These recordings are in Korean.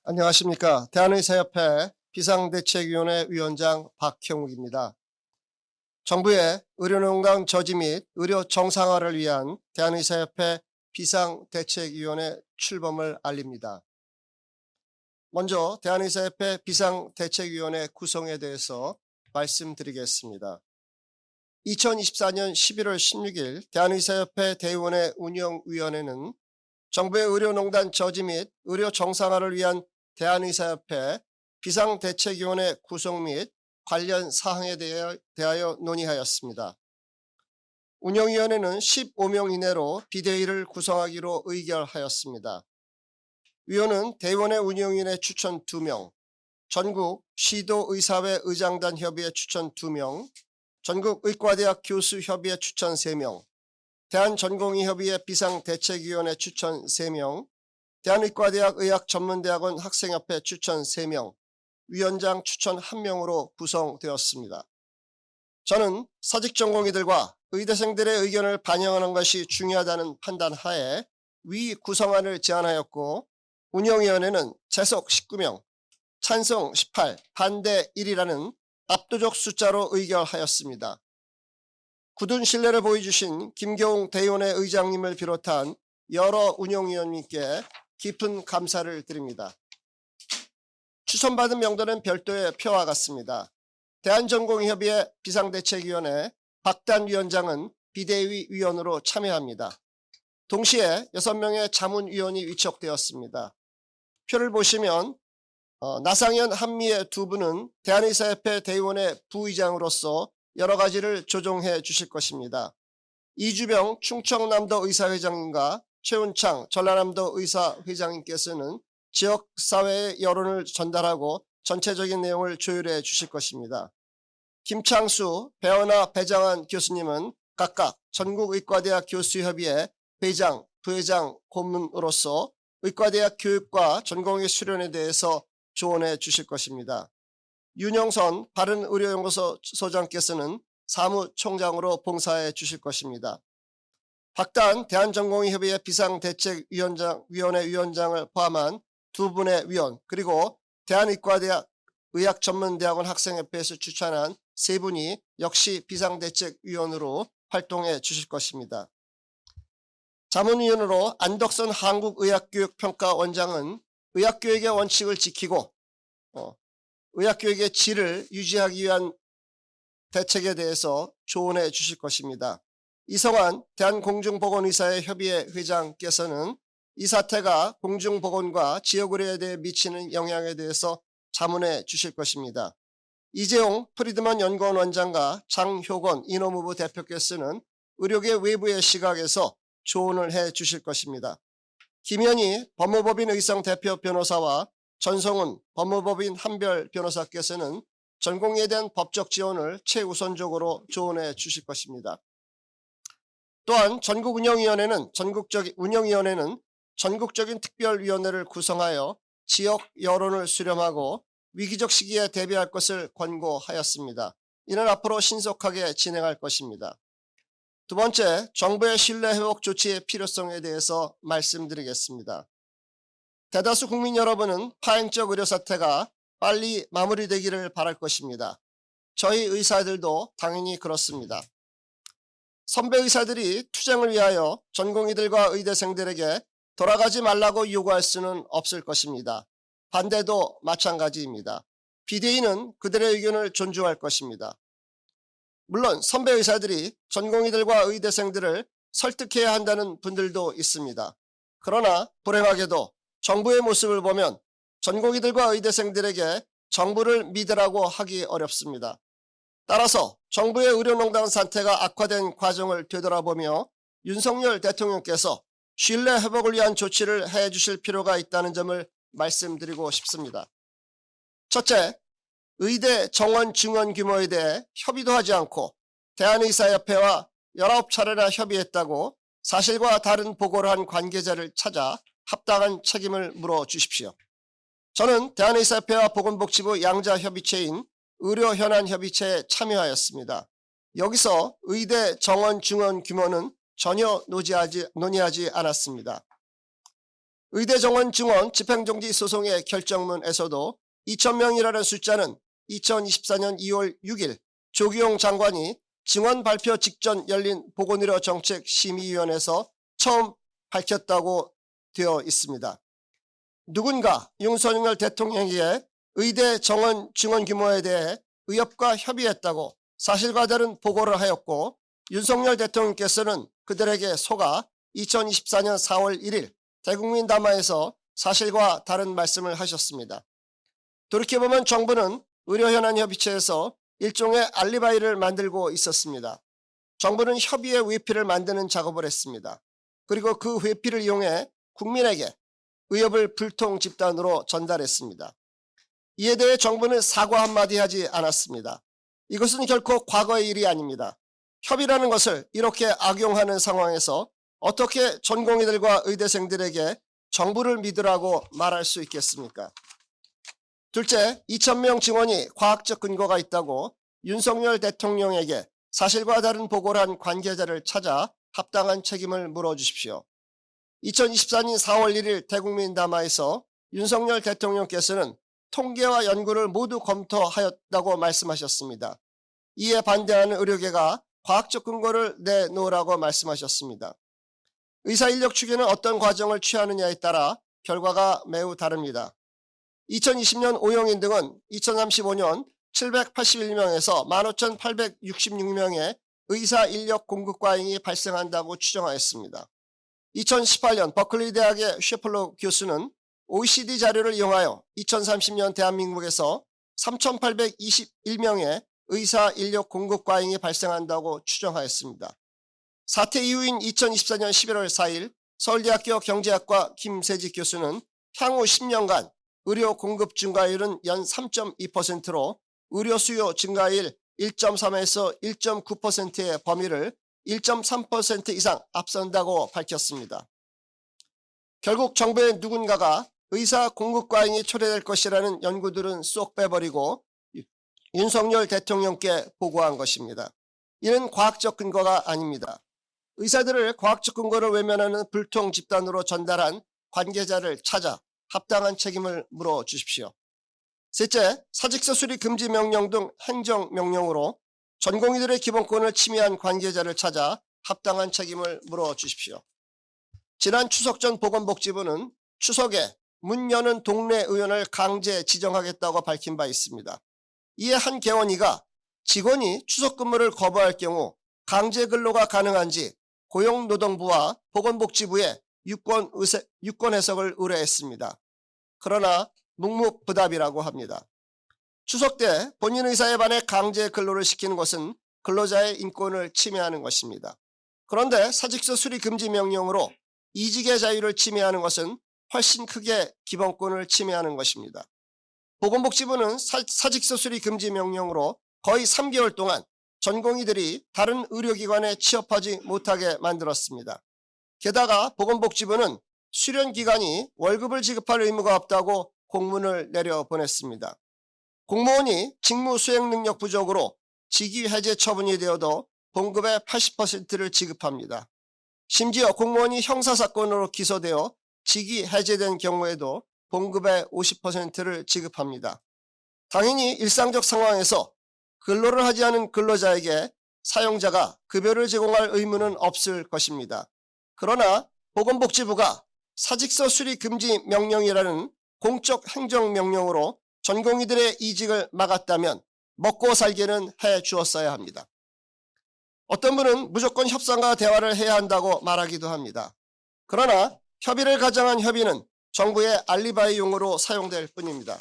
안녕하십니까. 대한의사협회 비상대책위원회 위원장 박형욱입니다. 정부의 의료농단 저지 및 의료 정상화를 위한 대한의사협회 비상대책위원회 출범을 알립니다. 먼저 대한의사협회 비상대책위원회 구성에 대해서 말씀드리겠습니다. 2024년 11월 16일 대한의사협회 대의원회 운영위원회는 정부의 의료농단 저지 및 의료 정상화를 위한 대한의사협회 비상대책위원회 구성 및 관련 사항에 대하여 논의하였습니다. 운영위원회는 15명 이내로 비대위를 구성하기로 의결하였습니다. 위원은 대의원회 운영위원회 추천 2명, 전국 시도의사회 의장단 협의회 추천 2명, 전국의과대학 교수협의회 추천 3명, 대한전공의협의회 비상대책위원회 추천 3명, 대한의과대학 의학전문대학원 학생협회 추천 3명, 위원장 추천 1명으로 구성되었습니다. 저는 사직전공의들과 의대생들의 의견을 반영하는 것이 중요하다는 판단하에 위 구성안을 제안하였고, 운영위원회는 재석 19명, 찬성 18, 반대 1이라는 압도적 숫자로 의결하였습니다. 굳은 신뢰를 보여주신 김경웅 대의원회 의장님을 비롯한 여러 운영위원님께 깊은 감사를 드립니다. 추천받은 명단은 별도의 표와 같습니다. 대한전공의협의회 비상대책위원회 박단 위원장은 비대위 위원으로 참여합니다. 동시에 6명의 자문위원이 위촉되었습니다. 표를 보시면 나상현 한미애 2분은 대한의사협회 대의원회 부의장으로서 여러 가지를 조정해 주실 것입니다. 이주병 충청남도 의사회장님과 최운창 전라남도 의사회장님께서는 지역사회의 여론을 전달하고 전체적인 내용을 조율해 주실 것입니다. 김창수, 배원하, 배장한 교수님은 각각 전국의과대학 교수협의회 회장, 부회장, 고문으로서 의과대학 교육과 전공의 수련에 대해서 조언해 주실 것입니다. 윤영선 바른의료연구소 소장께서는 사무총장으로 봉사해 주실 것입니다. 박단 대한전공의협의회 비상대책위원회 위원장을 포함한 2분의 위원, 그리고 대한의과대학 의학전문대학원 학생협회에서 추천한 3분이 역시 비상대책위원으로 활동해 주실 것입니다. 자문위원으로 안덕선 한국의학교육평가원장은 의학교육의 원칙을 지키고 의학교육의 질을 유지하기 위한 대책에 대해서 조언해 주실 것입니다. 이성환 대한공중보건의사회 협의회 회장께서는 이 사태가 공중보건과 지역의료에 대해 미치는 영향에 대해서 자문해 주실 것입니다. 이재용 프리드먼 연구원 원장과 장효건 인허무부 대표께서는 의료계 외부의 시각에서 조언을 해 주실 것입니다. 김현희 법무법인 의성 대표 변호사와 전성훈 법무법인 한별 변호사께서는 전공에 대한 법적 지원을 최우선적으로 조언해 주실 것입니다. 또한 전국운영위원회는 전국적인 특별위원회를 구성하여 지역 여론을 수렴하고 위기적 시기에 대비할 것을 권고하였습니다. 이는 앞으로 신속하게 진행할 것입니다. 두 번째, 정부의 신뢰회복 조치의 필요성에 대해서 말씀드리겠습니다. 대다수 국민 여러분은 파행적 의료 사태가 빨리 마무리되기를 바랄 것입니다. 저희 의사들도 당연히 그렇습니다. 선배 의사들이 투쟁을 위하여 전공의들과 의대생들에게 돌아가지 말라고 요구할 수는 없을 것입니다. 반대도 마찬가지입니다. 비대위는 그들의 의견을 존중할 것입니다. 물론 선배 의사들이 전공의들과 의대생들을 설득해야 한다는 분들도 있습니다. 그러나 불행하게도 정부의 모습을 보면 전공의들과 의대생들에게 정부를 믿으라고 하기 어렵습니다. 따라서 정부의 의료농단 사태가 악화된 과정을 되돌아보며 윤석열 대통령께서 신뢰 회복을 위한 조치를 해 주실 필요가 있다는 점을 말씀드리고 싶습니다. 첫째, 의대 정원 증원 규모에 대해 협의도 하지 않고 대한의사협회와 19차례나 협의했다고 사실과 다른 보고를 한 관계자를 찾아 합당한 책임을 물어주십시오. 저는 대한의사협회와 보건복지부 양자협의체인 의료현안협의체에 참여하였습니다. 여기서 의대 정원 증원 규모는 전혀 논의하지 않았습니다. 의대 정원 증원 집행정지 소송의 결정문에서도 2,000명이라는 숫자는 2024년 2월 6일 조기용 장관이 증원 발표 직전 열린 보건의료 정책 심의위원회에서 처음 밝혔다고 되어 있습니다. 누군가 윤석열 대통령에게 의대 정원 증원 규모에 대해 의협과 협의했다고 사실과 다른 보고를 하였고, 윤석열 대통령께서는 그들에게 속아 2024년 4월 1일 대국민 담화에서 사실과 다른 말씀을 하셨습니다. 돌이켜보면 정부는 의료현안협의체에서 일종의 알리바이를 만들고 있었습니다. 정부는 협의의 회피를 만드는 작업을 했습니다. 그리고 그 회피를 이용해 국민에게 의협을 불통 집단으로 전달했습니다. 이에 대해 정부는 사과 한마디 하지 않았습니다. 이것은 결코 과거의 일이 아닙니다. 협의라는 것을 이렇게 악용하는 상황에서 어떻게 전공의들과 의대생들에게 정부를 믿으라고 말할 수 있겠습니까? 둘째, 2,000명 증원이 과학적 근거가 있다고 윤석열 대통령에게 사실과 다른 보고를 한 관계자를 찾아 합당한 책임을 물어주십시오. 2024년 4월 1일 대국민 담화에서 윤석열 대통령께서는 통계와 연구를 모두 검토하였다고 말씀하셨습니다. 이에 반대하는 의료계가 과학적 근거를 내놓으라고 말씀하셨습니다. 의사인력 추계는 어떤 과정을 취하느냐에 따라 결과가 매우 다릅니다. 2020년 오용인 등은 2035년 781명에서 15,866명의 의사인력 공급 과잉이 발생한다고 추정하였습니다. 2018년 버클리 대학의 셰플러 교수는 OECD 자료를 이용하여 2030년 대한민국에서 3,821명의 의사인력 공급 과잉이 발생한다고 추정하였습니다. 사태 이후인 2024년 11월 4일 서울대학교 경제학과 김세직 교수는 향후 10년간 의료 공급 증가율은 연 3.2%로 의료 수요 증가율 1.3에서 1.9%의 범위를 1.3% 이상 앞선다고 밝혔습니다. 결국 정부의 누군가가 의사 공급 과잉이 초래될 것이라는 연구들은 쏙 빼버리고 윤석열 대통령께 보고한 것입니다. 이는 과학적 근거가 아닙니다. 의사들을 과학적 근거를 외면하는 불통 집단으로 전달한 관계자를 찾아 합당한 책임을 물어주십시오. 셋째, 사직서 수리 금지 명령 등 행정명령으로 전공의들의 기본권을 침해한 관계자를 찾아 합당한 책임을 물어주십시오. 지난 추석 전 보건복지부는 추석에 문 여는 동네 의원을 강제 지정하겠다고 밝힌 바 있습니다. 이에 한 개원이가 직원이 추석 근무를 거부할 경우 강제 근로가 가능한지 고용노동부와 보건복지부에 유권 해석을 의뢰했습니다. 그러나 묵묵부답이라고 합니다. 추석 때 본인 의사에 반해 강제 근로를 시키는 것은 근로자의 인권을 침해하는 것입니다. 그런데 사직서 수리 금지 명령으로 이직의 자유를 침해하는 것은 훨씬 크게 기본권을 침해하는 것입니다. 보건복지부는 사직서 수리 금지 명령으로 거의 3개월 동안 전공의들이 다른 의료기관에 취업하지 못하게 만들었습니다. 게다가 보건복지부는 수련기간이 월급을 지급할 의무가 없다고 공문을 내려보냈습니다. 공무원이 직무 수행 능력 부족으로 직위 해제 처분이 되어도 봉급의 80%를 지급합니다. 심지어 공무원이 형사사건으로 기소되어 직위 해제된 경우에도 봉급의 50%를 지급합니다. 당연히 일상적 상황에서 근로를 하지 않은 근로자에게 사용자가 급여를 제공할 의무는 없을 것입니다. 그러나 보건복지부가 사직서 수리 금지 명령이라는 공적 행정명령으로 전공의들의 이직을 막았다면 먹고 살기는 해 주었어야 합니다. 어떤 분은 무조건 협상과 대화를 해야 한다고 말하기도 합니다. 그러나 협의를 가장한 협의는 정부의 알리바이용으로 사용될 뿐입니다.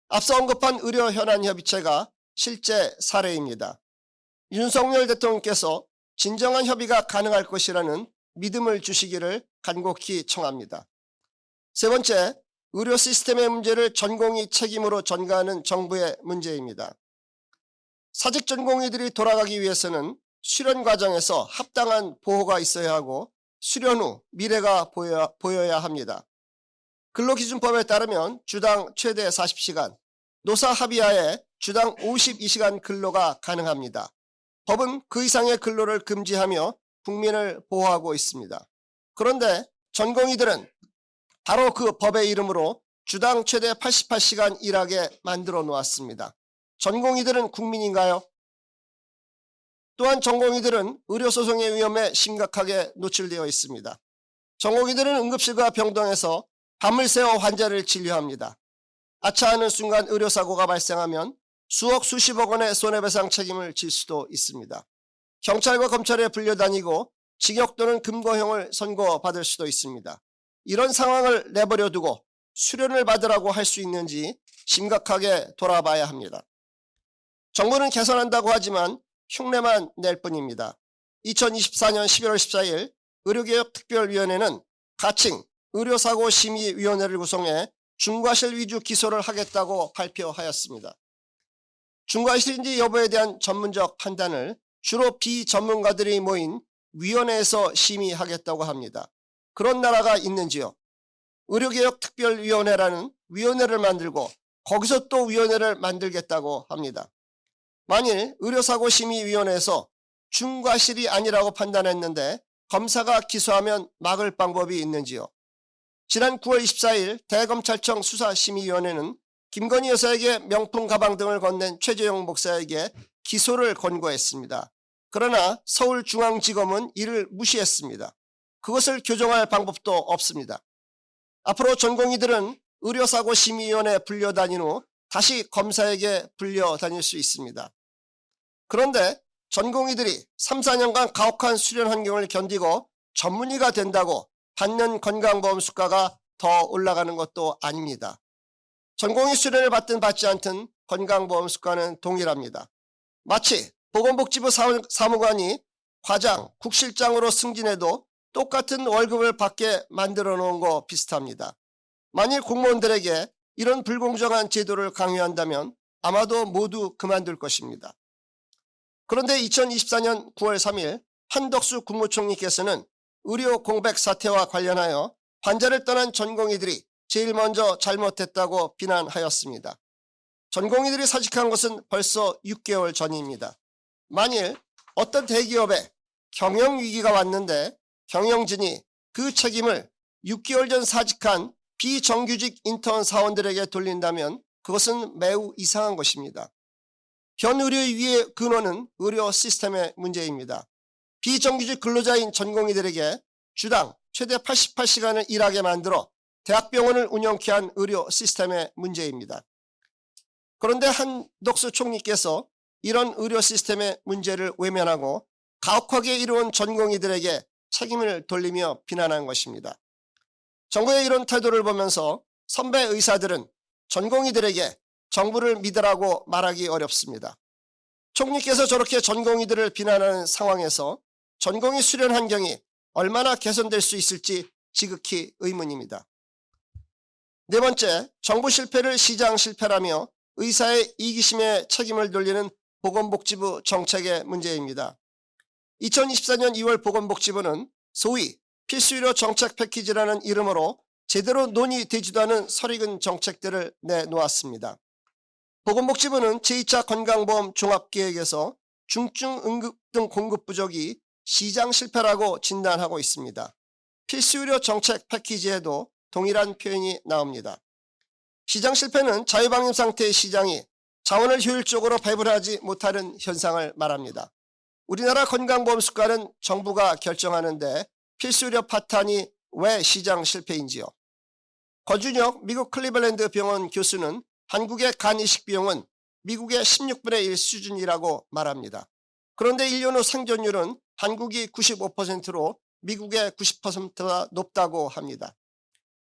앞서 언급한 의료현안협의체가 실제 사례입니다. 윤석열 대통령께서 진정한 협의가 가능할 것이라는 믿음을 주시기를 간곡히 청합니다. 세 번째, 의료 시스템의 문제를 전공의 책임으로 전가하는 정부의 문제입니다. 사직 전공의들이 돌아가기 위해서는 수련 과정에서 합당한 보호가 있어야 하고 수련 후 미래가 보여야 합니다. 근로기준법에 따르면 주당 최대 40시간, 노사 합의하에 주당 52시간 근로가 가능합니다. 법은 그 이상의 근로를 금지하며 국민을 보호하고 있습니다. 그런데 전공의들은 바로 그 법의 이름으로 주당 최대 88시간 일하게 만들어 놓았습니다. 전공의들은 국민인가요? 또한 전공의들은 의료소송의 위험에 심각하게 노출되어 있습니다. 전공의들은 응급실과 병동에서 밤을 새워 환자를 진료합니다. 아차하는 순간 의료사고가 발생하면 수억 수십억 원의 손해배상 책임을 질 수도 있습니다. 경찰과 검찰에 불려다니고 징역 또는 금고형을 선고받을 수도 있습니다. 이런 상황을 내버려 두고 수련을 받으라고 할 수 있는지 심각하게 돌아봐야 합니다. 정부는 개선한다고 하지만 흉내만 낼 뿐입니다. 2024년 11월 14일 의료개혁특별위원회는 가칭 의료사고심의위원회를 구성해 중과실 위주 기소를 하겠다고 발표하였습니다. 중과실인지 여부에 대한 전문적 판단을 주로 비전문가들이 모인 위원회에서 심의하겠다고 합니다. 그런 나라가 있는지요? 의료개혁특별위원회라는 위원회를 만들고 거기서 또 위원회를 만들겠다고 합니다. 만일 의료사고심의위원회에서 중과실이 아니라고 판단했는데 검사가 기소하면 막을 방법이 있는지요? 지난 9월 24일 대검찰청 수사심의위원회는 김건희 여사에게 명품 가방 등을 건넨 최재형 목사에게 기소를 권고했습니다. 그러나 서울중앙지검은 이를 무시했습니다. 그것을 교정할 방법도 없습니다. 앞으로 전공의들은 의료사고심의위원회에 불려다닌 후 다시 검사에게 불려다닐 수 있습니다. 그런데 전공의들이 3, 4년간 가혹한 수련 환경을 견디고 전문의가 된다고 받는 건강보험 수가가 더 올라가는 것도 아닙니다. 전공의 수련을 받든 받지 않든 건강보험 수가는 동일합니다. 마치 보건복지부 사무관이 과장, 국실장으로 승진해도 똑같은 월급을 받게 만들어 놓은 거 비슷합니다. 만일 공무원들에게 이런 불공정한 제도를 강요한다면 아마도 모두 그만둘 것입니다. 그런데 2024년 9월 3일 한덕수 국무총리께서는 의료 공백 사태와 관련하여 환자를 떠난 전공의들이 제일 먼저 잘못했다고 비난하였습니다. 전공의들이 사직한 것은 벌써 6개월 전입니다. 만일 어떤 대기업에 경영위기가 왔는데 경영진이 그 책임을 6개월 전 사직한 비정규직 인턴 사원들에게 돌린다면 그것은 매우 이상한 것입니다. 현의료의 위의 근원은 의료 시스템의 문제입니다. 비정규직 근로자인 전공의들에게 주당 최대 88시간을 일하게 만들어 대학병원을 운영케 한 의료 시스템의 문제입니다. 그런데 한덕수 총리께서 이런 의료 시스템의 문제를 외면하고 가혹하게 이루어온 전공의들에게 책임을 돌리며 비난한 것입니다. 정부의 이런 태도를 보면서 선배 의사들은 전공의들에게 정부를 믿으라고 말하기 어렵습니다. 총리께서 저렇게 전공의들을 비난하는 상황에서 전공의 수련 환경이 얼마나 개선될 수 있을지 지극히 의문입니다. 네 번째, 정부 실패를 시장 실패라며 의사의 이기심에 책임을 돌리는 보건복지부 정책의 문제입니다. 2024년 2월 보건복지부는 소위 필수의료 정책 패키지라는 이름으로 제대로 논의되지도 않은 설익은 정책들을 내놓았습니다. 보건복지부는 제2차 건강보험 종합계획에서 중증 응급 등 공급 부족이 시장 실패라고 진단하고 있습니다. 필수의료 정책 패키지에도 동일한 표현이 나옵니다. 시장 실패는 자유방임 상태의 시장이 자원을 효율적으로 배분하지 못하는 현상을 말합니다. 우리나라 건강보험 수가는 정부가 결정하는데 필수의료 파탄이 왜 시장 실패인지요? 권준혁 미국 클리블랜드 병원 교수는 한국의 간 이식 비용은 미국의 16분의 1 수준이라고 말합니다. 그런데 1년 후 생존율은 한국이 95%로 미국의 90%가 높다고 합니다.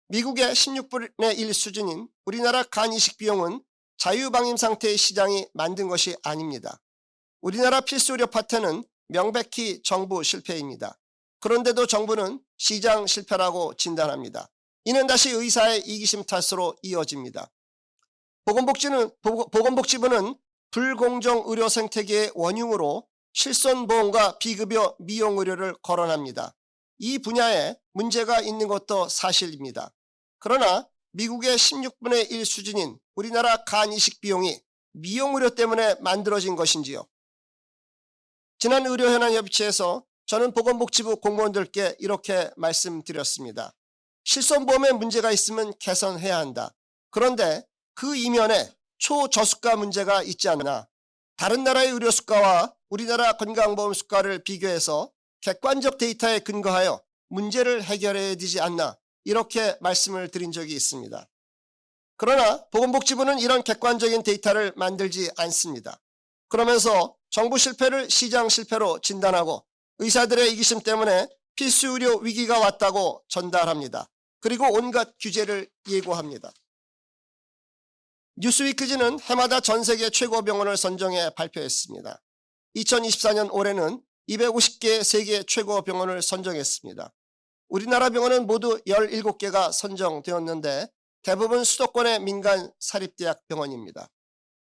미국의 16분의 1 수준인 우리나라 간 이식 비용은 자유방임 상태의 시장이 만든 것이 아닙니다. 우리나라 필수의료 파트는 명백히 정부 실패입니다. 그런데도 정부는 시장 실패라고 진단합니다. 이는 다시 의사의 이기심 탓으로 이어집니다. 보건복지부는 불공정 의료 생태계의 원흉으로 실손보험과 비급여 미용의료를 거론합니다. 이 분야에 문제가 있는 것도 사실입니다. 그러나 미국의 16분의 1 수준인 우리나라 간 이식 비용이 미용의료 때문에 만들어진 것인지요? 지난 의료현안협의체에서 저는 보건복지부 공무원들께 이렇게 말씀드렸습니다. 실손보험에 문제가 있으면 개선해야 한다. 그런데 그 이면에 초저수가 문제가 있지 않나. 다른 나라의 의료 수가와 우리나라 건강보험 수가를 비교해서 객관적 데이터에 근거하여 문제를 해결해야 되지 않나. 이렇게 말씀을 드린 적이 있습니다. 그러나 보건복지부는 이런 객관적인 데이터를 만들지 않습니다. 그러면서 정부 실패를 시장 실패로 진단하고 의사들의 이기심 때문에 필수 의료 위기가 왔다고 전달합니다. 그리고 온갖 규제를 예고합니다. 뉴스위크지는 해마다 전 세계 최고 병원을 선정해 발표했습니다. 2024년 올해는 250개 세계 최고 병원을 선정했습니다. 우리나라 병원은 모두 17개가 선정되었는데 대부분 수도권의 민간 사립대학 병원입니다.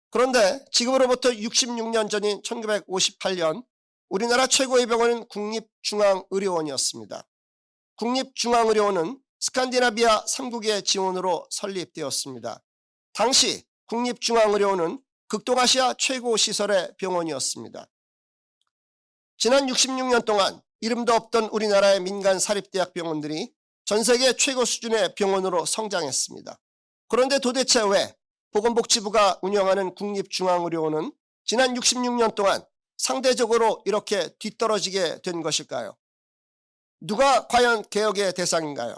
그런데 지금으로부터 66년 전인 1958년 우리나라 최고의 병원은 국립중앙의료원이었습니다. 국립중앙의료원은 스칸디나비아 3국의 지원으로 설립되었습니다. 당시 국립중앙의료원은 극동아시아 최고 시설의 병원이었습니다. 지난 66년 동안 이름도 없던 우리나라의 민간 사립대학 병원들이 전 세계 최고 수준의 병원으로 성장했습니다. 그런데 도대체 왜 보건복지부가 운영하는 국립중앙의료원은 지난 66년 동안 상대적으로 이렇게 뒤떨어지게 된 것일까요? 누가 과연 개혁의 대상인가요?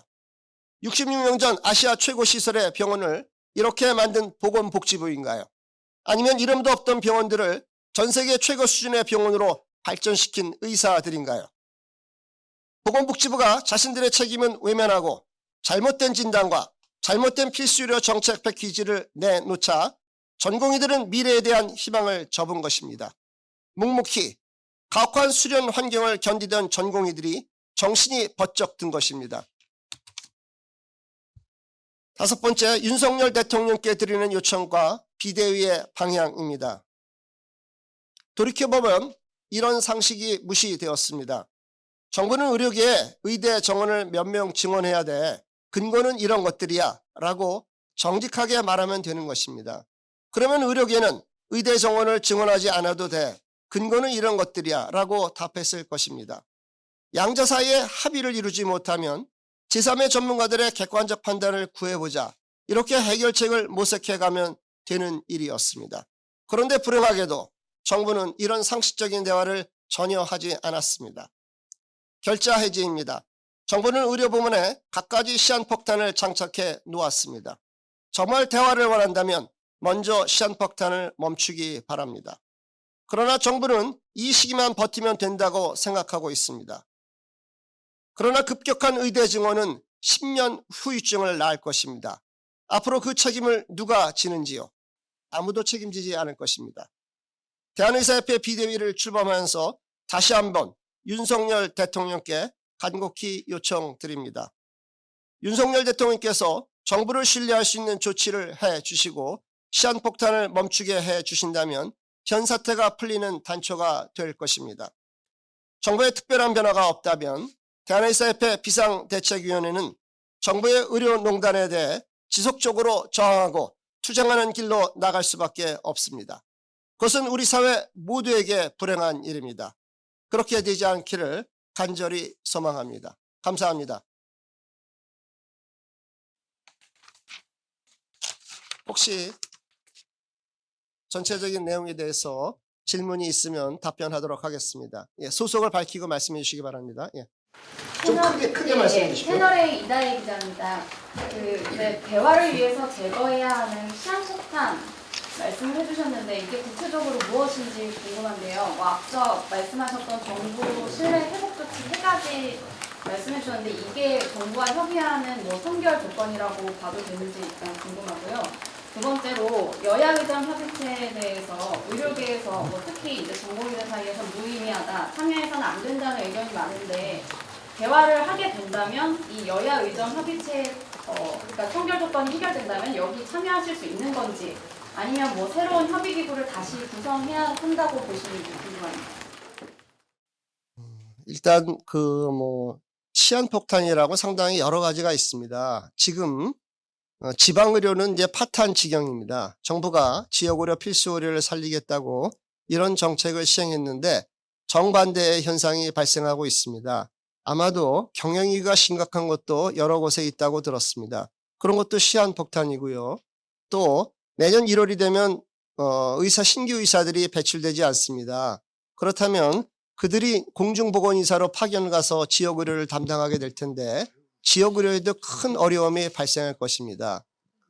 66년 전 아시아 최고 시설의 병원을 이렇게 만든 보건복지부인가요? 아니면 이름도 없던 병원들을 전 세계 최고 수준의 병원으로 발전시킨 의사들인가요? 보건복지부가 자신들의 책임은 외면하고 잘못된 진단과 잘못된 필수의료 정책 패키지를 내놓자 전공의들은 미래에 대한 희망을 접은 것입니다. 묵묵히 가혹한 수련 환경을 견디던 전공의들이 정신이 번쩍 든 것입니다. 다섯 번째, 윤석열 대통령께 드리는 요청과 비대위의 방향입니다. 돌이켜보면 이런 상식이 무시되었습니다. 정부는 의료계에 의대 정원을 몇 명 증원해야 돼. 근거는 이런 것들이야 라고 정직하게 말하면 되는 것입니다. 그러면 의료계는 의대 정원을 증원하지 않아도 돼. 근거는 이런 것들이야 라고 답했을 것입니다. 양자 사이에 합의를 이루지 못하면 제3의 전문가들의 객관적 판단을 구해보자. 이렇게 해결책을 모색해가면 되는 일이었습니다. 그런데 불행하게도 정부는 이런 상식적인 대화를 전혀 하지 않았습니다. 결자 해지입니다. 정부는 의료부문에 갖가지 시한폭탄을 장착해 놓았습니다. 정말 대화를 원한다면 먼저 시한폭탄을 멈추기 바랍니다. 그러나 정부는 이 시기만 버티면 된다고 생각하고 있습니다. 그러나 급격한 의대 증원은 10년 후유증을 낳을 것입니다. 앞으로 그 책임을 누가 지는지요? 아무도 책임지지 않을 것입니다. 대한의사협회 비대위를 출범하면서 다시 한번 윤석열 대통령께 간곡히 요청드립니다. 윤석열 대통령께서 정부를 신뢰할 수 있는 조치를 해주시고 시한폭탄을 멈추게 해주신다면 현 사태가 풀리는 단초가 될 것입니다. 정부의 특별한 변화가 없다면 대한의사협회 비상대책위원회는 정부의 의료농단에 대해 지속적으로 저항하고 투쟁하는 길로 나갈 수밖에 없습니다. 그것은 우리 사회 모두에게 불행한 일입니다. 그렇게 되지 않기를 간절히 소망합니다. 감사합니다. 혹시 전체적인 내용에 대해서 질문이 있으면 답변하도록 하겠습니다. 예, 소속을 밝히고 말씀해 주시기 바랍니다. 예. 좀 크게 말씀해 주시고요. 채널A 이다혜 기자입니다. 대화를 위해서 제거해야 하는 시한폭탄 말씀을 해주셨는데 이게 구체적으로 무엇인지 궁금한데요. 앞서 말씀하셨던 정부 신뢰 회복 조치 3가지 말씀해 주셨는데 이게 정부와 협의하는 선결 조건이라고 봐도 되는지 일단 궁금하고요. 두 번째로 여야 의전 협의체에 대해서 의료계에서 특히 이제 전공의들 사이에서 무의미하다, 참여해서는 안 된다는 의견이 많은데 대화를 하게 된다면 이 여야 의전 협의체 그러니까 청결 조건이 해결된다면 여기 참여하실 수 있는 건지 아니면 새로운 협의 기구를 다시 구성해야 한다고 보시는지 궁금합니다. 일단 시한폭탄이라고 상당히 여러 가지가 있습니다. 지금 지방의료는 이제 파탄 지경입니다. 정부가 지역의료 필수의료를 살리겠다고 이런 정책을 시행했는데 정반대의 현상이 발생하고 있습니다. 아마도 경영위기가 심각한 것도 여러 곳에 있다고 들었습니다. 그런 것도 시한폭탄이고요. 또 내년 1월이 되면 신규 의사들이 배출되지 않습니다. 그렇다면 그들이 공중보건의사로 파견 가서 지역의료를 담당하게 될 텐데 지역의료에도 큰 어려움이 발생할 것입니다.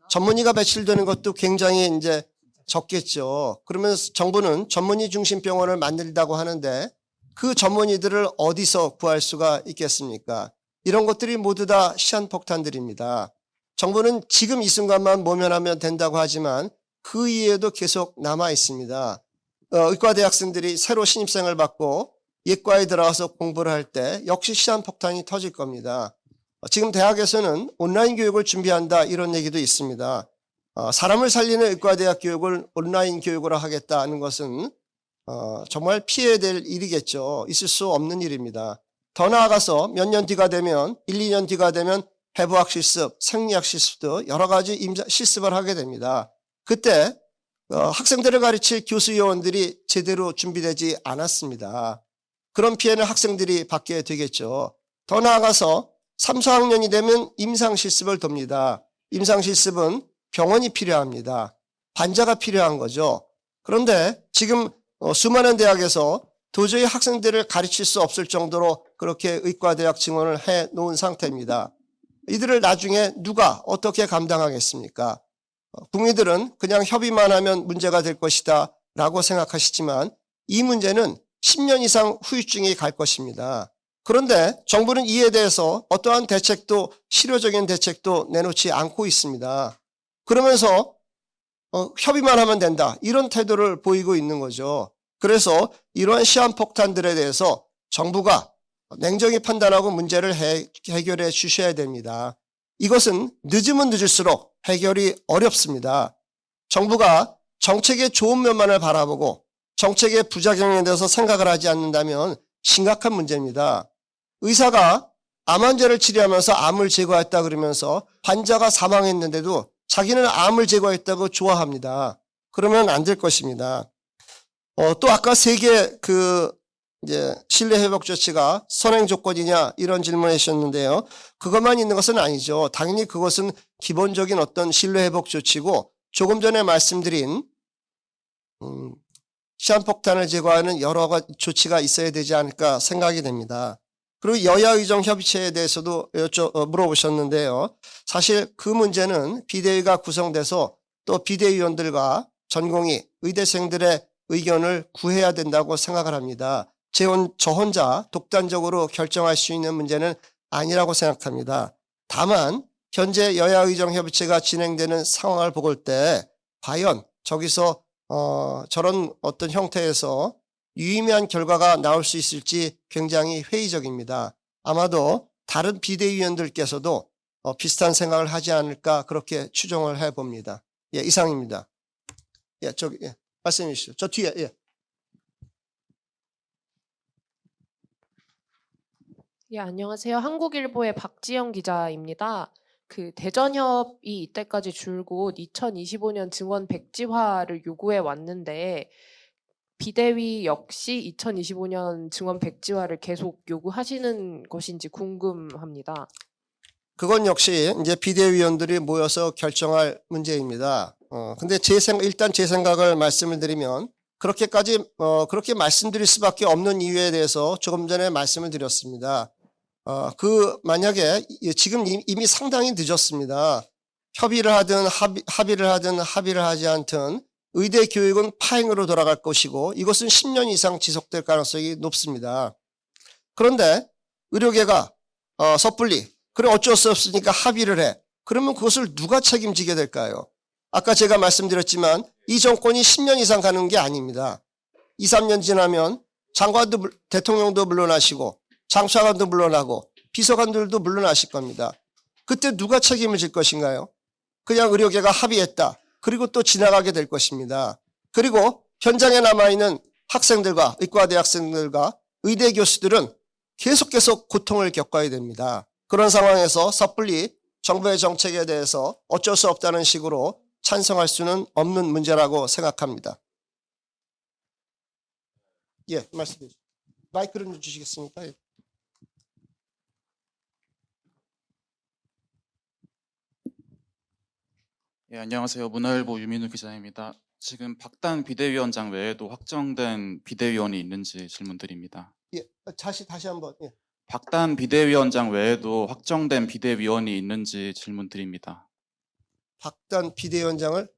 전문의가 배출되는 것도 굉장히 이제 적겠죠. 그러면 정부는 전문의 중심 병원을 만들다고 하는데 그 전문의들을 어디서 구할 수가 있겠습니까? 이런 것들이 모두 다 시한폭탄들입니다. 정부는 지금 이 순간만 모면하면 된다고 하지만 그 이후에도 계속 남아 있습니다. 의과 대학생들이 새로 신입생을 받고 예과에 들어가서 공부를 할 때 역시 시한폭탄이 터질 겁니다. 지금 대학에서는 온라인 교육을 준비한다 이런 얘기도 있습니다. 사람을 살리는 의과대학 교육을 온라인 교육으로 하겠다는 것은 정말 피해야 될 일이겠죠. 있을 수 없는 일입니다. 더 나아가서 몇 년 뒤가 되면 1, 2년 뒤가 되면 해부학 실습, 생리학 실습도 여러 가지 실습을 하게 됩니다. 그때 학생들을 가르칠 교수 요원들이 제대로 준비되지 않았습니다. 그런 피해는 학생들이 받게 되겠죠. 더 나아가서 3, 4학년이 되면 임상실습을 돕니다. 임상실습은 병원이 필요합니다. 환자가 필요한 거죠. 그런데 지금 수많은 대학에서 도저히 학생들을 가르칠 수 없을 정도로 그렇게 의과대학 증원을 해 놓은 상태입니다. 이들을 나중에 누가 어떻게 감당하겠습니까? 국민들은 그냥 협의만 하면 문제가 될 것이다 라고 생각하시지만 이 문제는 10년 이상 후유증이 갈 것입니다. 그런데 정부는 이에 대해서 어떠한 대책도 실효적인 대책도 내놓지 않고 있습니다. 그러면서 협의만 하면 된다 이런 태도를 보이고 있는 거죠. 그래서 이러한 시한폭탄들에 대해서 정부가 냉정히 판단하고 문제를 해결해 주셔야 됩니다. 이것은 늦으면 늦을수록 해결이 어렵습니다. 정부가 정책의 좋은 면만을 바라보고 정책의 부작용에 대해서 생각을 하지 않는다면 심각한 문제입니다. 의사가 암 환자를 치료하면서 암을 제거했다 그러면서 환자가 사망했는데도 자기는 암을 제거했다고 좋아합니다. 그러면 안 될 것입니다. 또 아까 세계 이제 신뢰 회복 조치가 선행 조건이냐 이런 질문을 하셨는데요. 그것만 있는 것은 아니죠. 당연히 그것은 기본적인 어떤 신뢰 회복 조치고 조금 전에 말씀드린 시한폭탄을 제거하는 여러 가지 조치가 있어야 되지 않을까 생각이 됩니다. 그리고 여야의정협의체에 대해서도 물어보셨는데요. 사실 그 문제는 비대위가 구성돼서 또 비대위원들과 전공의 의대생들의 의견을 구해야 된다고 생각을 합니다. 저 혼자 독단적으로 결정할 수 있는 문제는 아니라고 생각합니다. 다만 현재 여야의정협의체가 진행되는 상황을 볼 때 과연 저기서 저런 어떤 형태에서 유의미한 결과가 나올 수 있을지 굉장히 회의적입니다. 아마도 다른 비대위원들께서도 비슷한 생각을 하지 않을까 그렇게 추정을 해봅니다. 예, 이상입니다. 예, 말씀해 주시죠. 저 뒤에, 예. 예, 안녕하세요. 한국일보의 박지영 기자입니다. 대전협이 이때까지 줄곧 2025년 증원 백지화를 요구해 왔는데 비대위 역시 2025년 증원 백지화를 계속 요구하시는 것인지 궁금합니다. 그건 역시 이제 비대위원들이 모여서 결정할 문제입니다. 근데 일단 제 생각을 말씀을 드리면 그렇게 말씀드릴 수밖에 없는 이유에 대해서 조금 전에 말씀을 드렸습니다. 만약에 지금 이미 상당히 늦었습니다. 협의를 하든 합의를 하든 합의를 하지 않든 의대 교육은 파행으로 돌아갈 것이고 이것은 10년 이상 지속될 가능성이 높습니다. 그런데 의료계가 섣불리 그래 어쩔 수 없으니까 합의를 해. 그러면 그것을 누가 책임지게 될까요? 아까 제가 말씀드렸지만 이 정권이 10년 이상 가는 게 아닙니다. 2, 3년 지나면 장관도 대통령도 물러나시고 장차관도 물러나고 비서관들도 물러나실 겁니다. 그때 누가 책임을 질 것인가요? 그냥 의료계가 합의했다. 그리고 또 지나가게 될 것입니다. 그리고 현장에 남아있는 학생들과 의과대학생들과 의대 교수들은 계속 고통을 겪어야 됩니다. 그런 상황에서 섣불리 정부의 정책에 대해서 어쩔 수 없다는 식으로 찬성할 수는 없는 문제라고 생각합니다. 예, 말씀해 주시죠. 마이크를 주시겠습니까? 예. 예, 안녕하세요. 문화일보 유민우 기자입니다. 지금 박단 비대위원장 외에도 확정된 비대위원이 있는지 질문드립니다. 예, 다시 한번. 예. 박단 비대위원장 외에도 확정된 비대위원이 있는지 질문드립니다. 박단 비대위원장을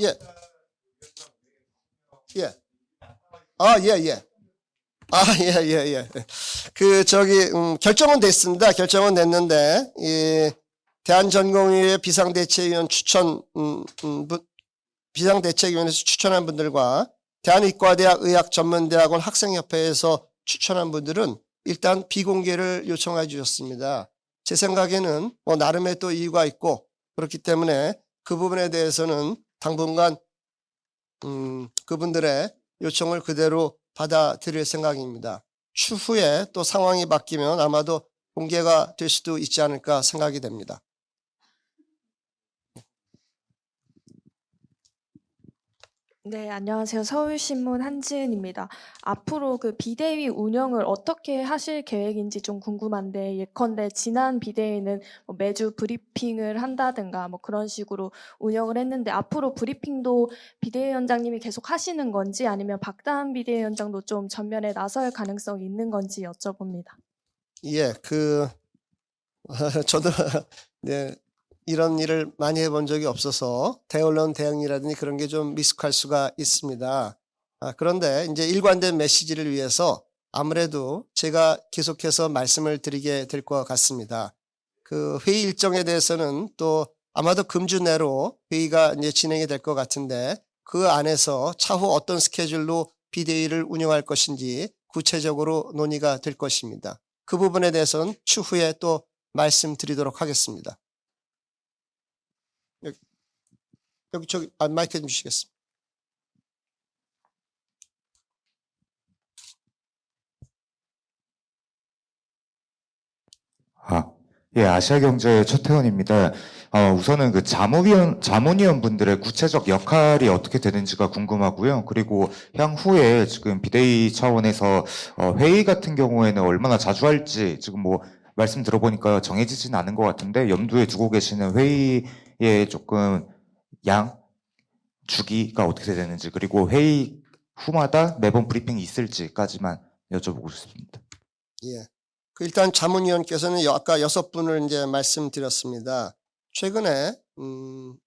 예. 예. 예. 예. 결정은 됐습니다. 결정은 됐는데, 대한전공의회 비상대책위원 비상대책위원회에서 추천한 분들과 대한의과대학 의학전문대학원 학생협회에서 추천한 분들은 일단 비공개를 요청해 주셨습니다. 제 생각에는 나름의 또 이유가 있고, 그렇기 때문에 그 부분에 대해서는 당분간 그분들의 요청을 그대로 받아들일 생각입니다. 추후에 또 상황이 바뀌면 아마도 공개가 될 수도 있지 않을까 생각이 됩니다. 네, 안녕하세요. 서울신문 한지은입니다. 앞으로 그 비대위 운영을 어떻게 하실 계획인지 좀 궁금한데, 예컨대 지난 비대위는 매주 브리핑을 한다든가 그런 식으로 운영을 했는데, 앞으로 브리핑도 비대위원장님이 계속 하시는 건지 아니면 박다한 비대위원장도 좀 전면에 나설 가능성이 있는 건지 여쭤봅니다. 예, 저도 네, 이런 일을 많이 해본 적이 없어서 대언론 대응이라든지 그런 게 좀 미숙할 수가 있습니다. 그런데 이제 일관된 메시지를 위해서 아무래도 제가 계속해서 말씀을 드리게 될 것 같습니다. 그 회의 일정에 대해서는 또 아마도 금주 내로 회의가 이제 진행이 될 것 같은데, 그 안에서 차후 어떤 스케줄로 비대위를 운영할 것인지 구체적으로 논의가 될 것입니다. 그 부분에 대해서는 추후에 또 말씀드리도록 하겠습니다. 여기 마이크 좀 주시겠습니다. 예, 아시아경제 최태원입니다. 우선은 그 자문위원 분들의 구체적 역할이 어떻게 되는지가 궁금하고요. 그리고 향후에 지금 비대위 차원에서 회의 같은 경우에는 얼마나 자주 할지 지금 말씀 들어보니까 정해지진 않은 것 같은데, 염두에 두고 계시는 회의의 조금 주기가 어떻게 되는지, 그리고 회의 후마다 매번 브리핑이 있을지까지만 여쭤보고 싶습니다. 예. 일단 자문위원께서는 아까 6분을 이제 말씀드렸습니다. 최근에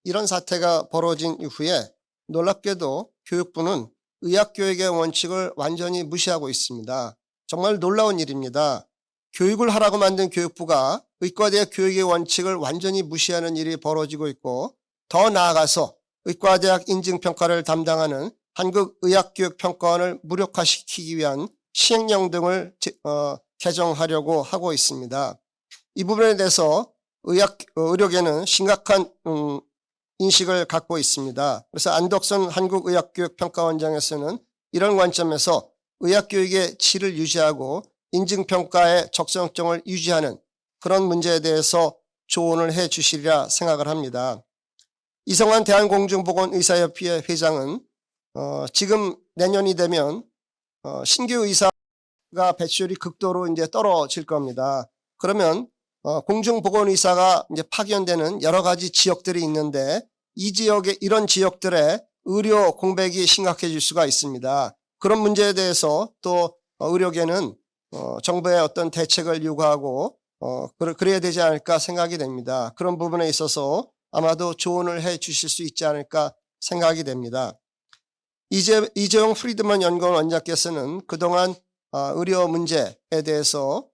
이런 사태가 벌어진 이후에 놀랍게도 교육부는 의학교육의 원칙을 완전히 무시하고 있습니다. 정말 놀라운 일입니다. 교육을 하라고 만든 교육부가 의과대학 교육의 원칙을 완전히 무시하는 일이 벌어지고 있고, 더 나아가서 의과대학 인증평가를 담당하는 한국의학교육평가원을 무력화시키기 위한 시행령 등을 개정하려고 하고 있습니다. 이 부분에 대해서 의료계는 심각한 인식을 갖고 있습니다. 그래서 안덕선 한국의학교육평가원장에서는 이런 관점에서 의학교육의 질을 유지하고 인증평가의 적정성을 유지하는 그런 문제에 대해서 조언을 해 주시리라 생각을 합니다. 이성환 대한공중보건의사협회 회장은 지금 내년이 되면 신규 의사가 배출이 극도로 이제 떨어질 겁니다. 그러면 공중보건의사가 이제 파견되는 여러 가지 지역들이 있는데, 이런 지역들의 의료 공백이 심각해질 수가 있습니다. 그런 문제에 대해서 또 의료계는 정부의 어떤 대책을 요구하고 그래야 되지 않을까 생각이 됩니다. 그런 부분에 있어서 아마도 조언을 해 주실 수 있지 않을까 생각이 됩니다. 이재용 프리드먼 연구원 원장께서는 그동안 의료 문제에 대해서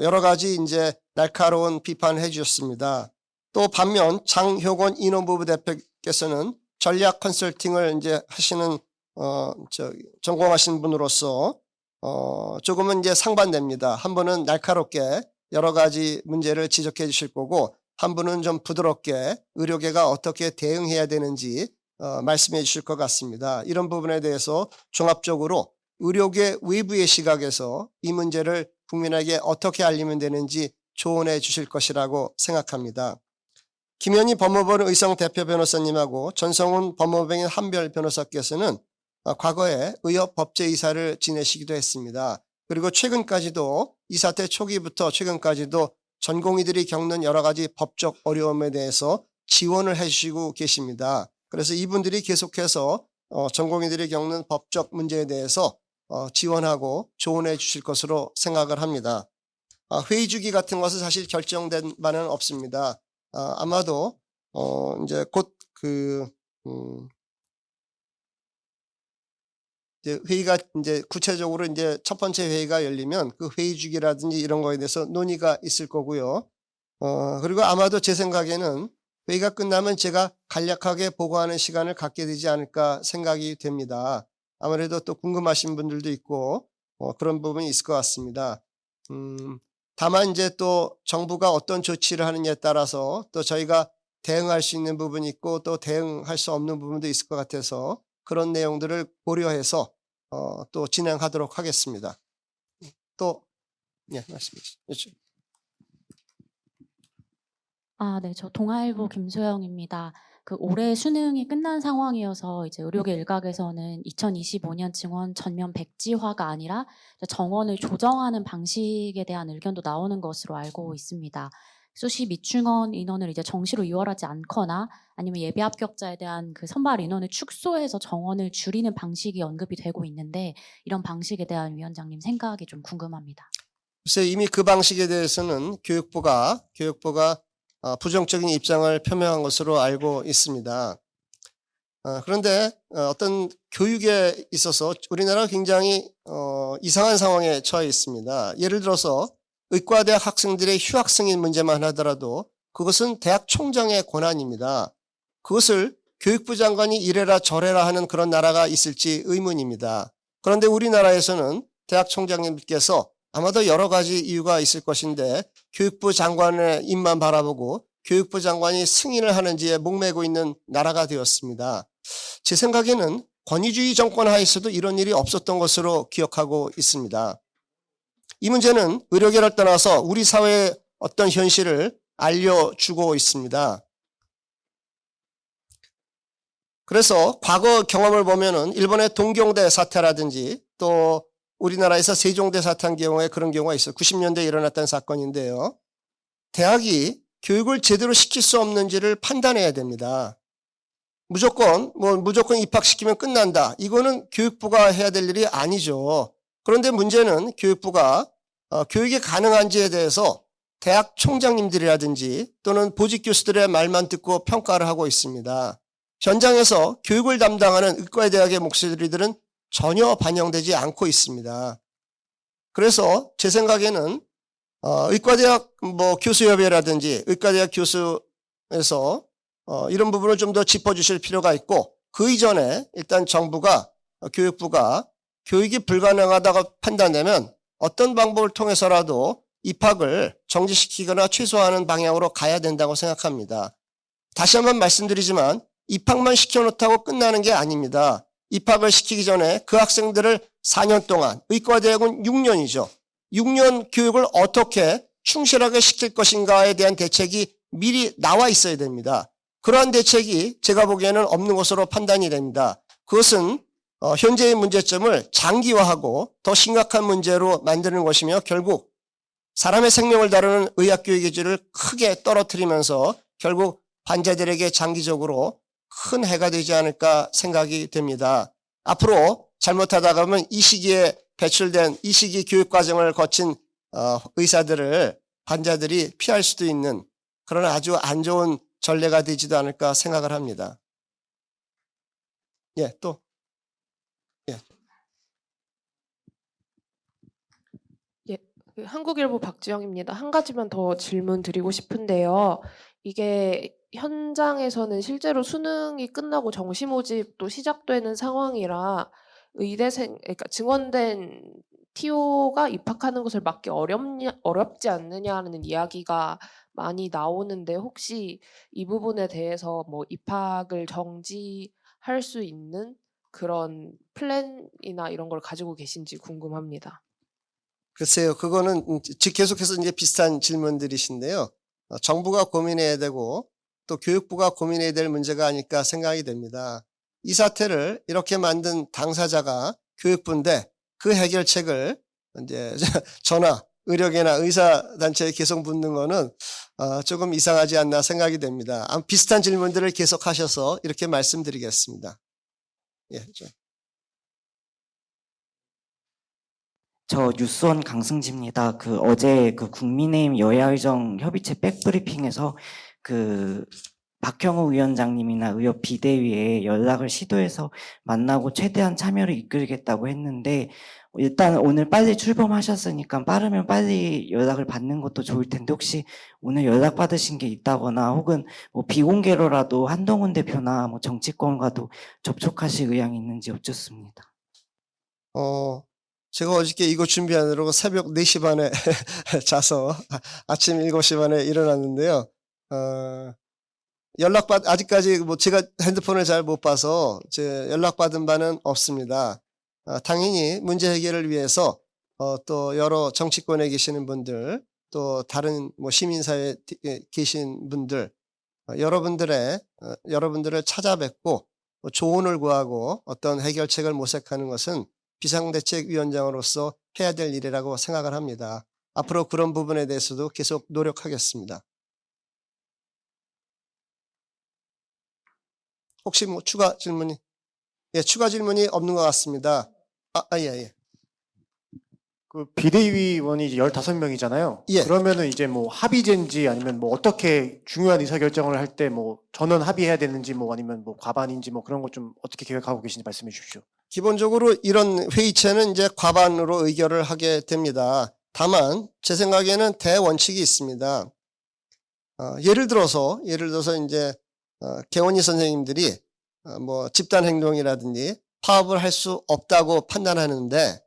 여러 가지 이제 날카로운 비판을 해 주셨습니다. 또 반면 장효곤 인원부부 대표께서는 전략 컨설팅을 이제 하시는 전공하신 분으로서 조금은 이제 상반됩니다. 한 분은 날카롭게 여러 가지 문제를 지적해 주실 거고, 한 분은 좀 부드럽게 의료계가 어떻게 대응해야 되는지 말씀해 주실 것 같습니다. 이런 부분에 대해서 종합적으로 의료계 외부의 시각에서 이 문제를 국민에게 어떻게 알리면 되는지 조언해 주실 것이라고 생각합니다. 김현희 법무부 의성 대표 변호사님하고 전성훈 법무부의 한별 변호사께서는 과거에 의협 법제이사를 지내시기도 했습니다. 그리고 최근까지도 이 사태 초기부터 최근까지도 전공의들이 겪는 여러 가지 법적 어려움에 대해서 지원을 해주시고 계십니다. 그래서 이분들이 계속해서 전공의들이 겪는 법적 문제에 대해서 지원하고 조언해 주실 것으로 생각을 합니다. 회의 주기 같은 것은 사실 결정된 바는 없습니다. 아마도 이제 곧 이제 회의가 이제 구체적으로 이제 첫 번째 회의가 열리면 그 회의 주기라든지 이런 거에 대해서 논의가 있을 거고요. 그리고 아마도 제 생각에는 회의가 끝나면 제가 간략하게 보고하는 시간을 갖게 되지 않을까 생각이 됩니다. 아무래도 또 궁금하신 분들도 있고 그런 부분이 있을 것 같습니다. 다만 이제 또 정부가 어떤 조치를 하느냐에 따라서 또 저희가 대응할 수 있는 부분이 있고 또 대응할 수 없는 부분도 있을 것 같아서 그런 내용들을 고려해서 또 진행하도록 하겠습니다. 또 말씀해 주시죠. 네, 저 동아일보 김소영입니다. 올해 수능이 끝난 상황이어서 이제 의료계 일각에서는 2025년 증원 전면 백지화가 아니라 정원을 조정하는 방식에 대한 의견도 나오는 것으로 알고 있습니다. 수시 미충원 인원을 이제 정시로 이월하지 않거나 아니면 예비 합격자에 대한 선발 인원을 축소해서 정원을 줄이는 방식이 언급이 되고 있는데 이런 방식에 대한 위원장님 생각이 좀 궁금합니다. 글쎄 이미 그 방식에 대해서는 교육부가 부정적인 입장을 표명한 것으로 알고 있습니다. 그런데 어떤 교육에 있어서 우리나라가 굉장히 이상한 상황에 처해 있습니다. 예를 들어서 의과대학 학생들의 휴학 승인 문제만 하더라도 그것은 대학 총장의 권한입니다. 그것을 교육부 장관이 이래라 저래라 하는 그런 나라가 있을지 의문입니다. 그런데 우리나라에서는 대학 총장님께서 아마도 여러 가지 이유가 있을 것인데 교육부 장관의 입만 바라보고 교육부 장관이 승인을 하는지에 목매고 있는 나라가 되었습니다. 제 생각에는 권위주의 정권 하에서도 이런 일이 없었던 것으로 기억하고 있습니다. 이 문제는 의료계를 떠나서 우리 사회의 어떤 현실을 알려주고 있습니다. 그래서 과거 경험을 보면은 일본의 동경대 사태라든지 또 우리나라에서 세종대 사태한 경우에 그런 경우가 있어요. 90년대에 일어났던 사건인데요. 대학이 교육을 제대로 시킬 수 없는지를 판단해야 됩니다. 무조건 입학시키면 끝난다. 이거는 교육부가 해야 될 일이 아니죠. 그런데 문제는 교육부가 교육이 가능한지에 대해서 대학 총장님들이라든지 또는 보직 교수들의 말만 듣고 평가를 하고 있습니다. 현장에서 교육을 담당하는 의과대학의 목소리들은 전혀 반영되지 않고 있습니다. 그래서 제 생각에는 의과대학 교수협의회라든지 의과대학 교수에서 이런 부분을 좀 더 짚어주실 필요가 있고 그 이전에 일단 정부가 교육부가 교육이 불가능하다고 판단되면 어떤 방법을 통해서라도 입학을 정지시키거나 최소화하는 방향으로 가야 된다고 생각합니다. 다시 한번 말씀드리지만 입학만 시켜놓다고 끝나는 게 아닙니다. 입학을 시키기 전에 그 학생들을 4년 동안, 의과대학은 6년이죠. 6년 교육을 어떻게 충실하게 시킬 것인가에 대한 대책이 미리 나와 있어야 됩니다. 그러한 대책이 제가 보기에는 없는 것으로 판단이 됩니다. 그것은 현재의 문제점을 장기화하고 더 심각한 문제로 만드는 것이며 결국 사람의 생명을 다루는 의학교육의 질을 크게 떨어뜨리면서 결국 환자들에게 장기적으로 큰 해가 되지 않을까 생각이 됩니다. 앞으로 잘못하다가 보면 이 시기에 배출된 이 시기 교육과정을 거친 의사들을 환자들이 피할 수도 있는 그런 아주 안 좋은 전례가 되지도 않을까 생각을 합니다. 또. 한국일보 박지영입니다. 한 가지만 더 질문 드리고 싶은데요. 이게 현장에서는 실제로 수능이 끝나고 정시 모집도 시작되는 상황이라 그러니까 증원된 TO가 입학하는 것을 막기 어렵지 않느냐는 이야기가 많이 나오는데 혹시 이 부분에 대해서 입학을 정지할 수 있는 그런 플랜이나 이런 걸 가지고 계신지 궁금합니다. 글쎄요, 그거는 계속해서 이제 비슷한 질문들이신데요. 정부가 고민해야 되고 또 교육부가 고민해야 될 문제가 아닐까 생각이 됩니다. 이 사태를 이렇게 만든 당사자가 교육부인데 그 해결책을 이제 저나 의료계나 의사단체에 계속 묻는 거는 조금 이상하지 않나 생각이 됩니다. 비슷한 질문들을 계속 하셔서 이렇게 말씀드리겠습니다. 예, 저 뉴스원 강승지입니다. 어제 국민의힘 여야의정 협의체 백브리핑에서 박형우 위원장님이나 의협 비대위에 연락을 시도해서 만나고 최대한 참여를 이끌겠다고 했는데, 일단 오늘 빨리 출범하셨으니까 빠르면 빨리 연락을 받는 것도 좋을 텐데, 혹시 오늘 연락 받으신 게 있다거나 혹은 뭐 비공개로라도 한동훈 대표나 뭐 정치권과도 접촉하실 의향이 있는지 여쭙습니다. 제가 어저께 이거 준비하느라고 새벽 4시 반에 자서 아침 7시 반에 일어났는데요. 아직까지 뭐 제가 핸드폰을 잘 못 봐서 연락받은 바는 없습니다. 당연히 문제 해결을 위해서 또 여러 정치권에 계시는 분들, 또 다른 뭐 시민사회에 계신 분들, 여러분들을 찾아뵙고 조언을 구하고 어떤 해결책을 모색하는 것은 비상대책위원장으로서 해야 될 일이라고 생각을 합니다. 앞으로 그런 부분에 대해서도 계속 노력하겠습니다. 혹시 뭐 추가 질문이? 예, 추가 질문이 없는 것 같습니다. 예. 비대위원이 이제 15명이잖아요. 예. 그러면은 이제 뭐 합의제인지 아니면 뭐 어떻게 중요한 의사결정을 할 때 뭐 전원 합의해야 되는지 뭐 아니면 뭐 과반인지 뭐 그런 거 좀 어떻게 계획하고 계신지 말씀해 주십시오. 기본적으로 이런 회의체는 이제 과반으로 의결을 하게 됩니다. 다만 제 생각에는 대원칙이 있습니다. 예를 들어서 이제 개원이 선생님들이 뭐 집단 행동이라든지 파업을 할 수 없다고 판단하는데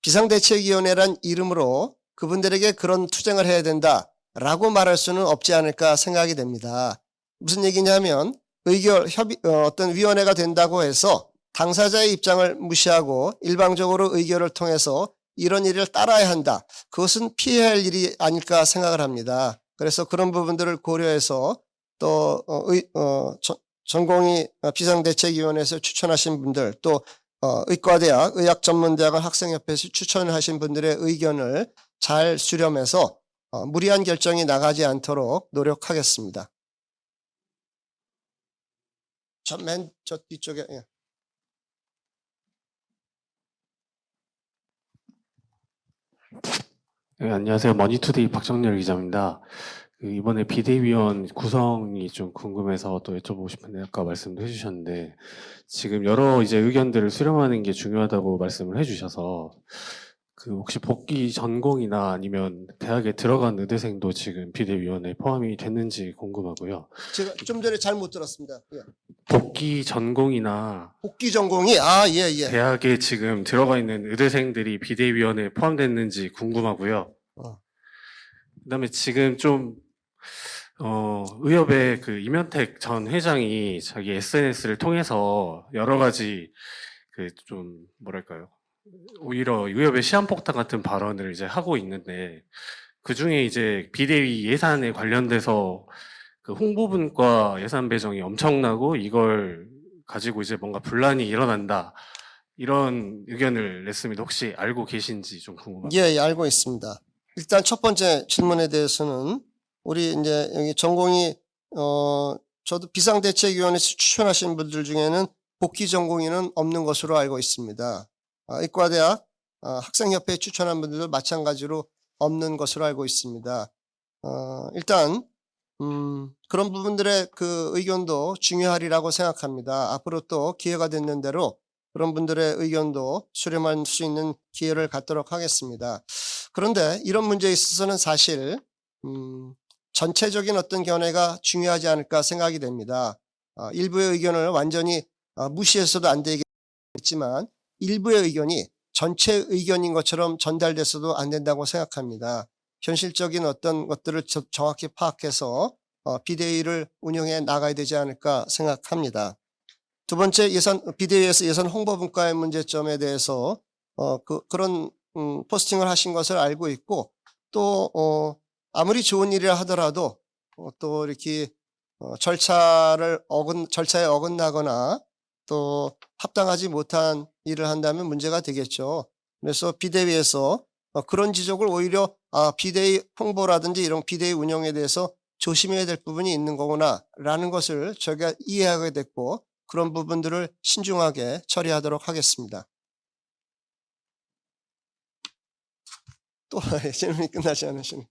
비상대책위원회란 이름으로 그분들에게 그런 투쟁을 해야 된다라고 말할 수는 없지 않을까 생각이 됩니다. 무슨 얘기냐면 어떤 위원회가 된다고 해서 당사자의 입장을 무시하고 일방적으로 의결을 통해서 이런 일을 따라야 한다. 그것은 피해야 할 일이 아닐까 생각을 합니다. 그래서 그런 부분들을 고려해서 또 전공의 비상대책위원회에서 추천하신 분들, 또 의과대학, 의학전문대학원 학생협회에서 추천하신 분들의 의견을 잘 수렴해서 무리한 결정이 나가지 않도록 노력하겠습니다. 저 뒤쪽에. 예. 네, 안녕하세요. 머니투데이 박정렬 기자입니다. 이번에 비대위원 구성이 좀 궁금해서 또 여쭤보고 싶은데 아까 말씀도 해주셨는데 지금 여러 이제 의견들을 수렴하는 게 중요하다고 말씀을 해주셔서 혹시 복귀 전공이나 아니면 대학에 들어간 의대생도 지금 비대위원회에 포함이 됐는지 궁금하고요. 제가 좀 전에 잘 못 들었습니다. 예. 복귀 전공이나 복귀 전공이 예. 대학에 지금 들어가 있는 의대생들이 비대위원회에 포함됐는지 궁금하고요. 그다음에 지금 좀 의협의 이면택 전 회장이 자기 SNS를 통해서 여러 가지 좀 뭐랄까요? 오히려 의협의 시한폭탄 같은 발언을 이제 하고 있는데 그 중에 이제 비대위 예산에 관련돼서 홍보분과 예산 배정이 엄청나고 이걸 가지고 이제 뭔가 분란이 일어난다 이런 의견을 냈습니다. 혹시 알고 계신지 좀 궁금합니다. 예, 알고 있습니다. 일단 첫 번째 질문에 대해서는 우리 이제 여기 전공이 저도 비상대책위원회에서 추천하신 분들 중에는 복귀 전공의는 없는 것으로 알고 있습니다. 의과대학 학생협회에 추천한 분들도 마찬가지로 없는 것으로 알고 있습니다. 일단 그런 부분들의 의견도 중요하리라고 생각합니다. 앞으로 또 기회가 됐는 대로 그런 분들의 의견도 수렴할 수 있는 기회를 갖도록 하겠습니다. 그런데 이런 문제에 있어서는 사실 전체적인 어떤 견해가 중요하지 않을까 생각이 됩니다. 일부의 의견을 완전히 무시해서도 안 되겠지만 일부의 의견이 전체 의견인 것처럼 전달돼서도 안 된다고 생각합니다. 현실적인 어떤 것들을 정확히 파악해서 비대위를 운영해 나가야 되지 않을까 생각합니다. 두 번째, 비대위에서 예산 홍보 분과의 문제점에 대해서 그런 포스팅을 하신 것을 알고 있고, 또 아무리 좋은 일이라 하더라도 또 이렇게 절차에 어긋나거나 또 합당하지 못한 일을 한다면 문제가 되겠죠. 그래서 비대위에서 그런 지적을 오히려 비대위 홍보라든지 이런 비대위 운영에 대해서 조심해야 될 부분이 있는 거구나라는 것을 저희가 이해하게 됐고 그런 부분들을 신중하게 처리하도록 하겠습니다. 또 질문이 끝나지 않으시네.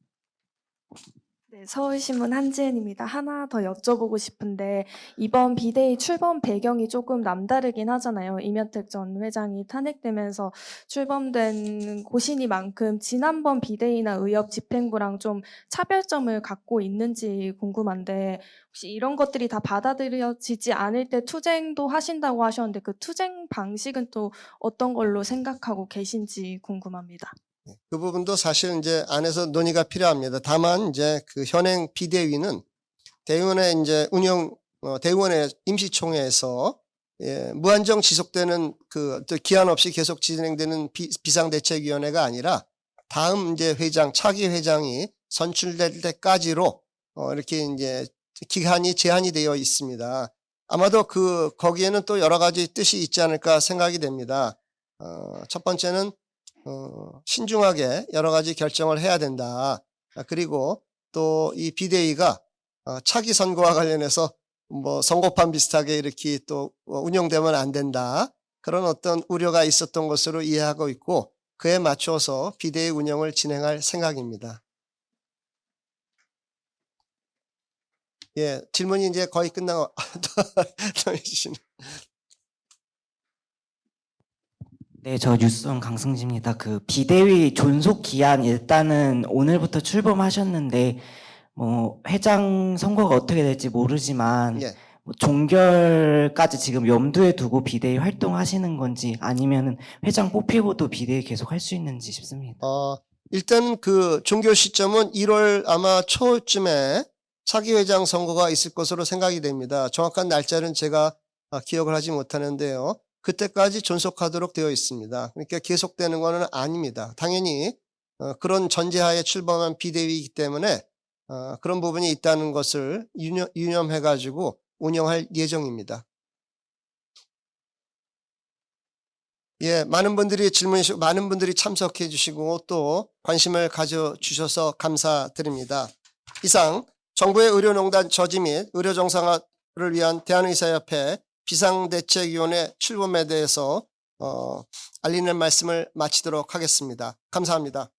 네, 서울신문 한지은입니다. 하나 더 여쭤보고 싶은데 이번 비대위 출범 배경이 조금 남다르긴 하잖아요. 이면택 전 회장이 탄핵되면서 출범된 곳이니만큼 지난번 비대위나 의협 집행부랑 좀 차별점을 갖고 있는지 궁금한데 혹시 이런 것들이 다 받아들여지지 않을 때 투쟁도 하신다고 하셨는데 그 투쟁 방식은 또 어떤 걸로 생각하고 계신지 궁금합니다. 그 부분도 사실 이제 안에서 논의가 필요합니다. 다만 이제 그 현행 비대위는 대의원의 이제 대의원의 임시총회에서 무한정 지속되는 또 기한 없이 계속 진행되는 비상대책위원회가 아니라 다음 이제 차기 회장이 선출될 때까지로 이렇게 이제 기간이 제한이 되어 있습니다. 아마도 거기에는 또 여러 가지 뜻이 있지 않을까 생각이 됩니다. 첫 번째는 신중하게 여러 가지 결정을 해야 된다. 그리고 또 이 비대위가 차기 선거와 관련해서 뭐 선거판 비슷하게 이렇게 또 운영되면 안 된다. 그런 어떤 우려가 있었던 것으로 이해하고 있고 그에 맞춰서 비대위 운영을 진행할 생각입니다. 예, 질문이 이제 거의 끝나고 또 해주시네. 네, 저 뉴스원 강승지입니다. 그 비대위 존속 기한 일단은 오늘부터 출범하셨는데 뭐 회장 선거가 어떻게 될지 모르지만 예. 뭐 종결까지 지금 염두에 두고 비대위 활동하시는 건지 아니면은 회장 뽑히고도 비대위 계속 할 수 있는지 싶습니다. 일단 그 종결 시점은 1월 아마 초쯤에 차기 회장 선거가 있을 것으로 생각이 됩니다. 정확한 날짜는 제가 기억을 하지 못하는데요. 그때까지 존속하도록 되어 있습니다. 그러니까 계속되는 것은 아닙니다. 당연히 그런 전제하에 출범한 비대위이기 때문에 그런 부분이 있다는 것을 유념해가지고 운영할 예정입니다. 예, 많은 분들이 질문해 주시고 많은 분들이 참석해 주시고 또 관심을 가져주셔서 감사드립니다. 이상 정부의 의료농단 저지 및 의료정상화를 위한 대한의사협회 비상대책위원회 출범에 대해서 알리는 말씀을 마치도록 하겠습니다. 감사합니다.